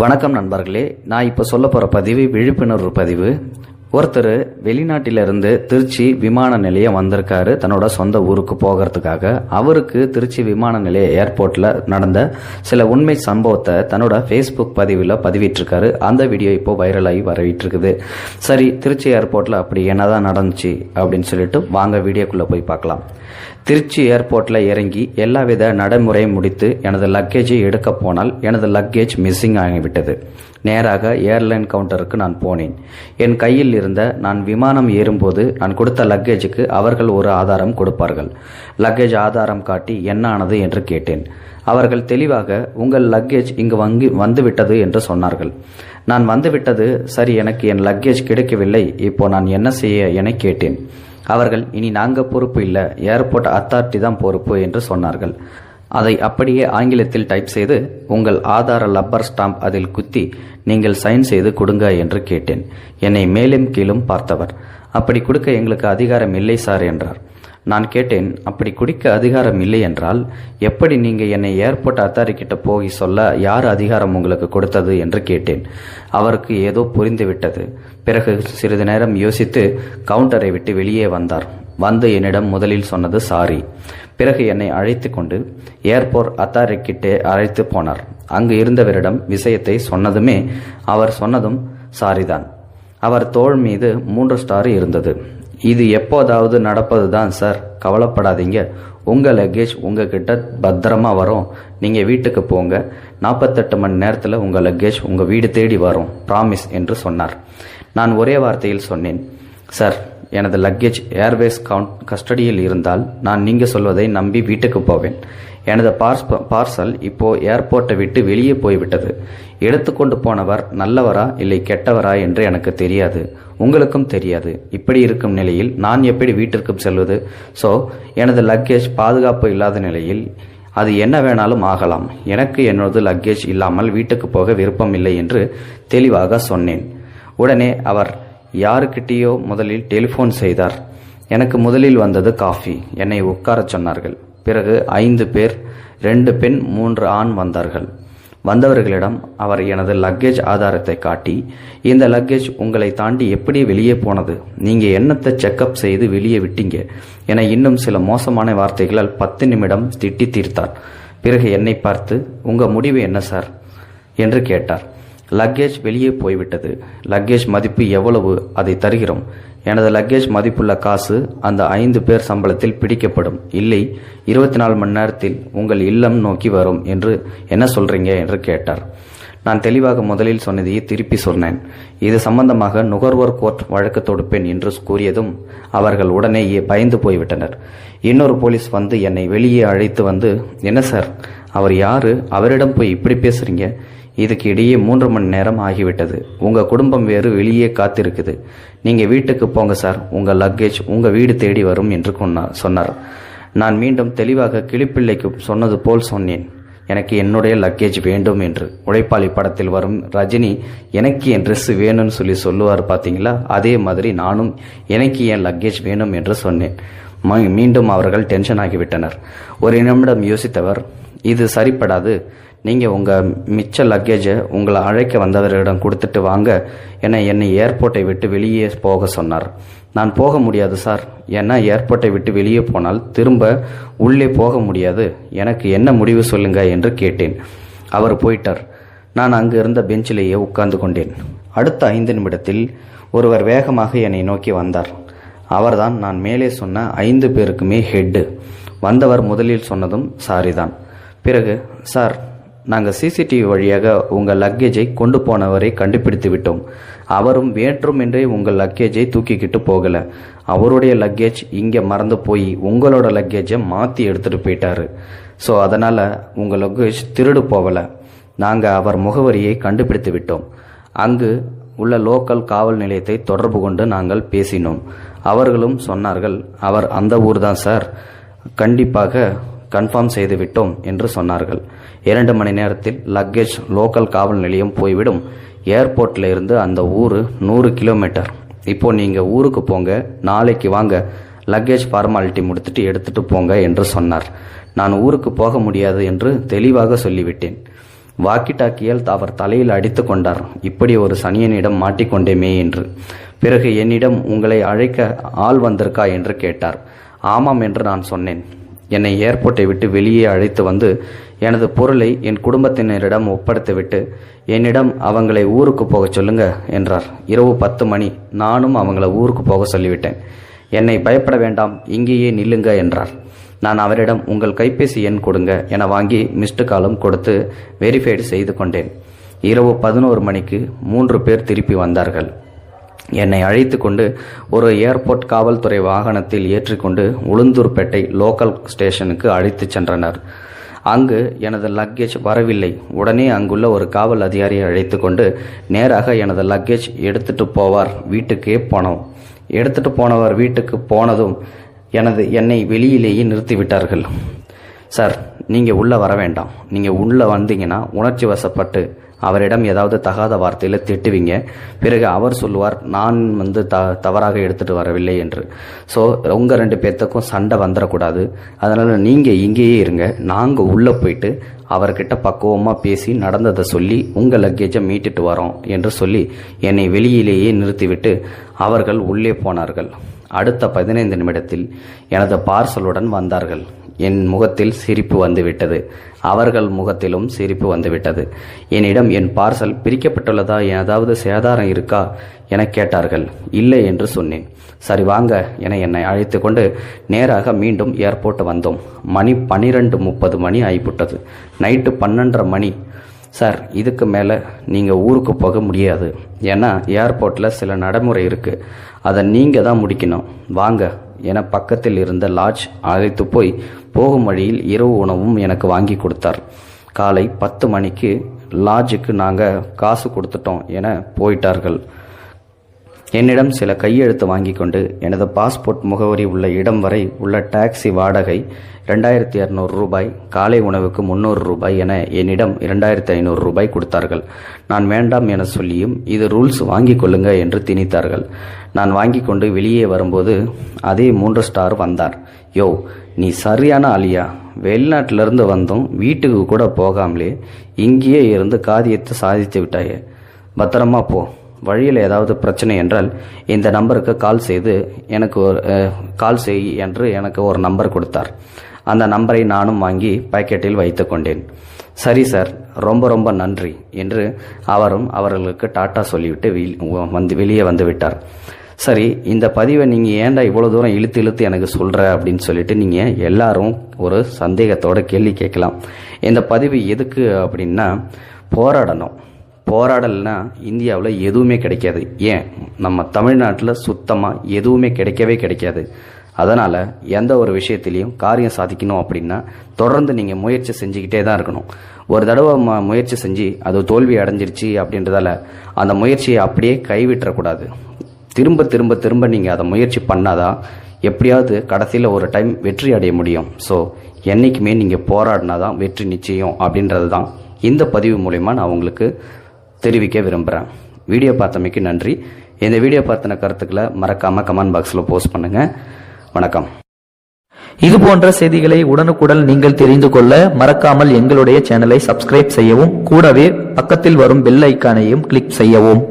வணக்கம் நண்பர்களே, நான் இப்போ சொல்ல போகிற பதிவு விழிப்புணர்வு பதிவு. ஒருத்தர் வெளிநாட்டிலிருந்து திருச்சி விமான நிலையம் வந்திருக்காரு தன்னோட சொந்த ஊருக்கு போகிறதுக்காக. அவருக்கு திருச்சி விமான நிலைய ஏர்போர்ட்டில் நடந்த சில உண்மை சம்பவத்தை தன்னோட ஃபேஸ்புக் பதிவில் பதிவிட்டிருக்காரு. அந்த வீடியோ இப்போ வைரலாகி வரவிட்டிருக்குது. சரி, திருச்சி ஏர்போர்ட்டில் அப்படி என்னதான் நடந்துச்சு அப்படின்னு சொல்லிட்டு வாங்க வீடியோக்குள்ளே போய் பார்க்கலாம். திருச்சி ஏர்போர்ட்டில் இறங்கி எல்லாவித நடைமுறையும் முடித்து எனது லக்கேஜை எடுக்க போனால் எனது லக்கேஜ் மிஸ்ஸிங் ஆகிவிட்டது. நேராக ஏர்லைன் கவுண்டருக்கு நான் போனேன். என் கையில் இருந்த நான் விமானம் ஏறும்போது நான் கொடுத்த லக்கேஜுக்கு அவர்கள் ஒரு ஆதாரம் கொடுப்பார்கள். லக்கேஜ் ஆதாரம் காட்டி என்ன ஆனது என்று கேட்டேன். அவர்கள் தெளிவாக உங்கள் லக்கேஜ் இங்கு வந்துவிட்டது என்று சொன்னார்கள். நான் வந்துவிட்டது சரி, எனக்கு என் லக்கேஜ் கிடைக்கவில்லை, இப்போ நான் என்ன செய்ய என கேட்டேன். அவர்கள் இனி நாங்கள் பொறுப்பு இல்லை, ஏர்போர்ட் அத்தாரிட்டி தான் பொறுப்பு என்று சொன்னார்கள். அதை அப்படியே ஆங்கிலத்தில் டைப் செய்து உங்கள் ஆதார லப்பர் ஸ்டாம்ப் அதில் குத்தி நீங்கள் சைன் செய்து கொடுங்க என்று கேட்டேன். என்னை மேலும் கீழும் பார்த்தவர், அப்படி கொடுக்க எங்களுக்கு அதிகாரம் இல்லை சார் என்றார். நான் கேட்டேன், அப்படி குடிக்க அதிகாரம் இல்லை என்றால் எப்படி நீங்கள் என்னை ஏர்போர்ட் அத்தாரிக்கிட்ட போய் சொல்ல யார் அதிகாரம் உங்களுக்கு கொடுத்தது என்று கேட்டேன். அவருக்கு ஏதோ புரிந்துவிட்டது. பிறகு சிறிது நேரம் யோசித்து கவுண்டரை விட்டு வெளியே வந்தார். வந்து என்னிடம் முதலில் சொன்னது சாரி. பிறகு என்னை அழைத்து கொண்டு ஏர்போர்ட் அத்தாரிக்கிட்டே அழைத்து போனார். அங்கு இருந்தவரிடம் விஷயத்தை சொன்னதுமே அவர் சொன்னதும் சாரிதான். அவர் தோள் மீது 3 ஸ்டார் இருந்தது. இது எப்போதாவது நடப்பது தான் சார், கவலைப்படாதீங்க, உங்கள் லக்கேஜ் உங்ககிட்ட பத்திரமா வரும், நீங்கள் வீட்டுக்கு போங்க, 48 மணி நேரத்தில் உங்கள் லக்கேஜ் உங்கள் வீடு தேடி வரும், ப்ராமிஸ் என்று சொன்னார். நான் ஒரே வார்த்தையில் சொன்னேன், சார் எனது லக்கேஜ் ஏர்வேஸ் கஸ்டடியில் இருந்தால் நான் நீங்கள் சொல்வதை நம்பி வீட்டுக்கு போவேன். எனது பார்சல் இப்போ ஏர்போர்ட்டை விட்டு வெளியே போய்விட்டது. எடுத்துக்கொண்டு போனவர் நல்லவரா இல்லை கெட்டவரா என்று எனக்கு தெரியாது, உங்களுக்கும் தெரியாது. இப்படி இருக்கும் நிலையில் நான் எப்படி வீட்டிற்கும் செல்வது? ஸோ எனது லக்கேஜ் பாதுகாப்பு இல்லாத நிலையில் அது என்ன வேணாலும் ஆகலாம். எனக்கு என்னோட லக்கேஜ் இல்லாமல் வீட்டுக்கு போக விருப்பம் இல்லை என்று தெளிவாக சொன்னேன். உடனே அவர் யாருக்கிட்டேயோ முதலில் டெலிஃபோன் செய்தார். எனக்கு முதலில் வந்தது காஃபி. என்னை உட்கார சொன்னார்கள். பிறகு 5 பேர், 2 பெண் 3 ஆண் வந்தார்கள். வந்தவர்களிடம் அவர் எனது லக்கேஜ் ஆதாரத்தை காட்டி, இந்த லக்கேஜ் உங்களை தாண்டி எப்படி வெளியே போனது, நீங்கள் என்னத்தை செக்அப் செய்து வெளியே விட்டீங்க என இன்னும் சில மோசமான வார்த்தைகளால் 10 நிமிடம் திட்டி தீர்த்தார். பிறகு என்னை பார்த்து உங்கள் முடிவு என்ன சார் என்று கேட்டார். லக்கேஜ் வெளியே போய்விட்டது. லக்கேஜ் மதிப்பு எவ்வளவு, அதை தருகிறோம். எனது லக்கேஜ் மதிப்புள்ள காசு அந்த 5 பேர் சம்பளத்தில் பிடிக்கப்படும். இல்லை, 24 மணி நேரத்தில் உங்கள் இல்லம் நோக்கி வரும் என்று என்ன சொல்றீங்க என்று கேட்டார். நான் தெளிவாக முதலில் சொன்னதையே திருப்பி சொன்னேன். இது சம்பந்தமாக நுகர்வோர் கோர்ட் வழக்கு தொடுப்பேன் என்று கூறியதும் அவர்கள் உடனே பயந்து போய்விட்டனர். இன்னொரு போலீஸ் வந்து என்னை வெளியே அழைத்து வந்து, என்ன சார், அவர் யாரு, அவரிடம் போய் இப்படி பேசுறீங்க, இதுக்கு இடையே 3 மணி நேரம் ஆகிவிட்டது, உங்கள் குடும்பம் வேறு வெளியே காத்திருக்குது, நீங்கள் வீட்டுக்கு போங்க சார், உங்கள் லக்கேஜ் உங்கள் வீடு தேடி வரும் என்று சொன்னார். நான் மீண்டும் தெளிவாக கிளிப்பிள்ளைக்கு சொன்னது போல் சொன்னேன், எனக்கு என்னுடைய லக்கேஜ் வேண்டும் என்று. உழைப்பாளி படத்தில் வரும் ரஜினி எனக்கு என் ட்ரெஸ் வேணும்னு சொல்லுவார் பார்த்தீங்களா, அதே மாதிரி நானும் எனக்கு என் லக்கேஜ் வேணும் என்று சொன்னேன். மீண்டும் அவர்கள் டென்ஷன் ஆகிவிட்டனர். ஒரு நிமிடம் யோசித்தவர், இது சரிப்படாது, நீங்கள் உங்கள் மிச்ச லக்கேஜை உங்களை அழைக்க வந்தவரிடம் கொடுத்துட்டு வாங்க என என்னை ஏர்போர்ட்டை விட்டு வெளியே போக சொன்னார். நான் போக முடியாது சார், ஏன்னா ஏர்போர்ட்டை விட்டு வெளியே போனால் திரும்ப உள்ளே போக முடியாது, எனக்கு என்ன முடிவு சொல்லுங்க என்று கேட்டேன். அவர் போயிட்டார். நான் அங்கு இருந்த பெஞ்சிலேயே உட்கார்ந்து கொண்டேன். அடுத்த 5 நிமிடத்தில் ஒருவர் வேகமாக என்னை நோக்கி வந்தார். அவர்தான் நான் மேலே சொன்ன 5 பேருக்குமே ஹெட்டு. வந்தவர் முதலில் சொன்னதும் சாரிதான். பிறகு, சார் நாங்கள் சிசிடிவி வழியாக உங்கள் லக்கேஜை கொண்டு போனவரை கண்டுபிடித்து விட்டோம். அவரும் வேண்டுமென்றே உங்கள் லக்கேஜை தூக்கிக்கிட்டு போகலை, அவருடைய லக்கேஜ் இங்கே மறந்து போய் உங்களோட லக்கேஜை மாற்றி எடுத்துகிட்டு போயிட்டாரு. ஸோ அதனால் உங்கள் லக்கேஜ் திருடு போகலை. நாங்கள் அவர் முகவரியை கண்டுபிடித்து விட்டோம். அங்கு உள்ள லோக்கல் காவல் நிலையத்தை தொடர்பு கொண்டு நாங்கள் பேசினோம். அவர்களும் சொன்னார்கள், அவர் அந்த ஊர் தான் சார், கண்டிப்பாக கன்ஃபார்ம் செய்து விட்டோம் என்று சொன்னார்கள். 2 மணி நேரத்தில் லக்கேஜ் லோக்கல் காவல் நிலையம் போய்விடும். ஏர்போர்ட்டில் இருந்து அந்த ஊர் 100 கிலோமீட்டர். இப்போ நீங்கள் ஊருக்கு போங்க, நாளைக்கு வாங்க, லக்கேஜ் ஃபார்மாலிட்டி முடித்துட்டு எடுத்துட்டு போங்க என்று சொன்னார். நான் ஊருக்கு போக முடியாது என்று தெளிவாக சொல்லிவிட்டேன். வாக்கி டாக்கியால் அவர் தலையில் அடித்து கொண்டார். இப்படி ஒரு சனியனிடம் மாட்டிக்கொண்டேமே என்று. பிறகு என்னிடம் உங்களை அழைக்க ஆள் வந்திருக்கா என்று கேட்டார். ஆமாம் என்று நான் சொன்னேன். என்னை ஏர்போர்ட்டை விட்டு வெளியே அழைத்து வந்து எனது பொருளை என் குடும்பத்தினரிடம் ஒப்படைத்துவிட்டு என்னிடம் அவங்களை ஊருக்கு போக சொல்லுங்க என்றார். இரவு 10 மணி. நானும் அவங்கள ஊருக்கு போக சொல்லிவிட்டேன். என்னை பயப்பட வேண்டாம், இங்கேயே நில்லுங்க என்றார். நான் அவரிடம் உங்கள் கைபேசி எண் கொடுங்க என வாங்கி மிஸ்டு காலும் கொடுத்து வெரிஃபைடு செய்து கொண்டேன். இரவு 11 மணிக்கு 3 பேர் திருப்பி வந்தார்கள். என்னை அழைத்து கொண்டு ஒரு ஏர்போர்ட் காவல்துறை வாகனத்தில் ஏற்றிக்கொண்டு உளுந்தூர்பேட்டை லோக்கல் ஸ்டேஷனுக்கு அழைத்து சென்றனர். அங்கு எனது லக்கேஜ் வரவில்லை. உடனே அங்குள்ள ஒரு காவல் அதிகாரியை அழைத்து கொண்டு நேராக எனது லக்கேஜ் எடுத்துட்டு போவார் வீட்டுக்கே போனோம். எடுத்துட்டு போனவர் வீட்டுக்கு போனதும் என்னை வெளியிலேயே நிறுத்திவிட்டார்கள். சார், நீங்கள் உள்ளே வர வேண்டாம். நீங்கள் உள்ளே வந்தீங்கன்னா உணர்ச்சி வசப்பட்டு அவரிடம் ஏதாவது தகாத வார்த்தையில் திட்டுவீங்க. பிறகு அவர் சொல்லுவார் நான் தவறாக எடுத்துகிட்டு வரவில்லை என்று. ஸோ உங்கள் 2 பேர்த்துக்கும் சண்டை வந்துடக்கூடாது. அதனால் நீங்கள் இங்கேயே இருங்க. நாங்கள் உள்ளே போயிட்டு அவர்கிட்ட பக்குவமாக பேசி நடந்ததை சொல்லி உங்கள் லக்கேஜை மீட்டுட்டு வரோம் என்று சொல்லி என்னை வெளியிலேயே நிறுத்திவிட்டு அவர்கள் உள்ளே போனார்கள். அடுத்த 15 நிமிடத்தில் எனது பார்சலுடன் வந்தார்கள். என் முகத்தில் சிரிப்பு வந்துவிட்டது. அவர்கள் முகத்திலும் சிரிப்பு வந்துவிட்டது. என்னிடம் என் பார்சல் பிரிக்கப்பட்டுள்ளதா, ஏதாவது சேதாரம் இருக்கா என கேட்டார்கள். இல்லை என்று சொன்னேன். சரி வாங்க என என்னை அழைத்து கொண்டு நேராக மீண்டும் ஏர்போர்ட் வந்தோம். மணி 12:30 மணி ஆகிவிட்டது. நைட்டு 12:30 மணி. சார், இதுக்கு மேலே நீங்கள் ஊருக்கு போக முடியாது. ஏன்னா ஏர்போர்ட்டில் சில நடைமுறை இருக்குது. அதை நீங்கள் தான் முடிக்கணும். வாங்க என பக்கத்தில் இருந்த லாட்ஜ் அழைத்து போய் போகும் வழியில் இரவு உணவும் எனக்கு வாங்கி கொடுத்தார். காலை 10 மணிக்கு லாட்ஜுக்கு நாங்கள் காசு கொடுத்துட்டோம் என போயிட்டார்கள். என்னிடம் சில கையெழுத்து வாங்கி கொண்டு எனது பாஸ்போர்ட் முகவரி உள்ள இடம் வரை உள்ள டாக்ஸி வாடகை 2200 ரூபாய், காலை உணவுக்கு 300 ரூபாய் என என்னிடம் 2500 ரூபாய் கொடுத்தார்கள். நான் வேண்டாம் என சொல்லியும் இது ரூல்ஸ் வாங்கி கொள்ளுங்க என்று திணித்தார்கள். நான் வாங்கி கொண்டு வெளியே வரும்போது அதே 3 ஸ்டார் வந்தார். யோ, நீ சரியான ஆளியா? வெளிநாட்டிலிருந்து வந்தோம், வீட்டுக்கு கூட போகாமலே இங்கேயே இருந்து காரியத்தை சாதித்து விட்டாயே. பத்திரமா போ. வழியில் ஏதாவது பிரச்சனை என்றால் இந்த நம்பருக்கு கால் செய்து எனக்கு கால் செய் என்று எனக்கு ஒரு நம்பர் கொடுத்தார். அந்த நம்பரை நானும் வாங்கி பாக்கெட்டில் வைத்து கொண்டேன். சரி சார், ரொம்ப ரொம்ப நன்றி என்று அவரும் அவர்களுக்கு டாட்டா சொல்லிவிட்டு வெளியே வந்து விட்டார். சரி, இந்த பதிவை நீங்கள் ஏன்டா இவ்வளோ தூரம் இழுத்து எனக்கு சொல்கிற அப்படின்னு சொல்லிட்டு நீங்கள் எல்லாரும் ஒரு சந்தேகத்தோட கேள்வி கேட்கலாம். இந்த பதிவு எதுக்கு அப்படின்னா, போராடல்னா இந்தியாவில் எதுவுமே கிடைக்காது. ஏன், நம்ம தமிழ்நாட்டில் சுத்தமாக எதுவுமே கிடைக்காது. அதனால் எந்த ஒரு விஷயத்திலையும் காரியம் சாதிக்கணும் அப்படின்னா தொடர்ந்து நீங்கள் முயற்சி செஞ்சுக்கிட்டே தான் இருக்கணும். ஒரு தடவை முயற்சி செஞ்சு அது தோல்வி அடைஞ்சிருச்சு அப்படின்றதால அந்த முயற்சியை அப்படியே கைவிட்டுறக்கூடாது. திரும்ப நீங்கள் அதை முயற்சி பண்ணாதான் எப்படியாவது கடைசியில் ஒரு டைம் வெற்றி அடைய முடியும். ஸோ என்றைக்குமே நீங்கள் போராடினாதான் வெற்றி நிச்சயம் அப்படின்றது தான் இந்த பதிவு மூலமா நான் உங்களுக்கு தெரிவிக்க விரும்புகிறேன். வீடியோ பார்த்தமைக்கு நன்றி. இந்த வீடியோ பார்த்தின கருத்துக்களை மறக்காமல் கமெண்ட் பாக்ஸில் போஸ்ட் பண்ணுங்கள். வணக்கம். இது போன்ற செய்திகளை உடனுக்குடன் நீங்கள் தெரிந்து கொள்ள மறக்காமல் எங்களுடைய சேனலை சப்ஸ்கிரைப் செய்யவும், கூடவே பக்கத்தில் வரும் பெல் ஐக்கானையும் கிளிக் செய்யவும்.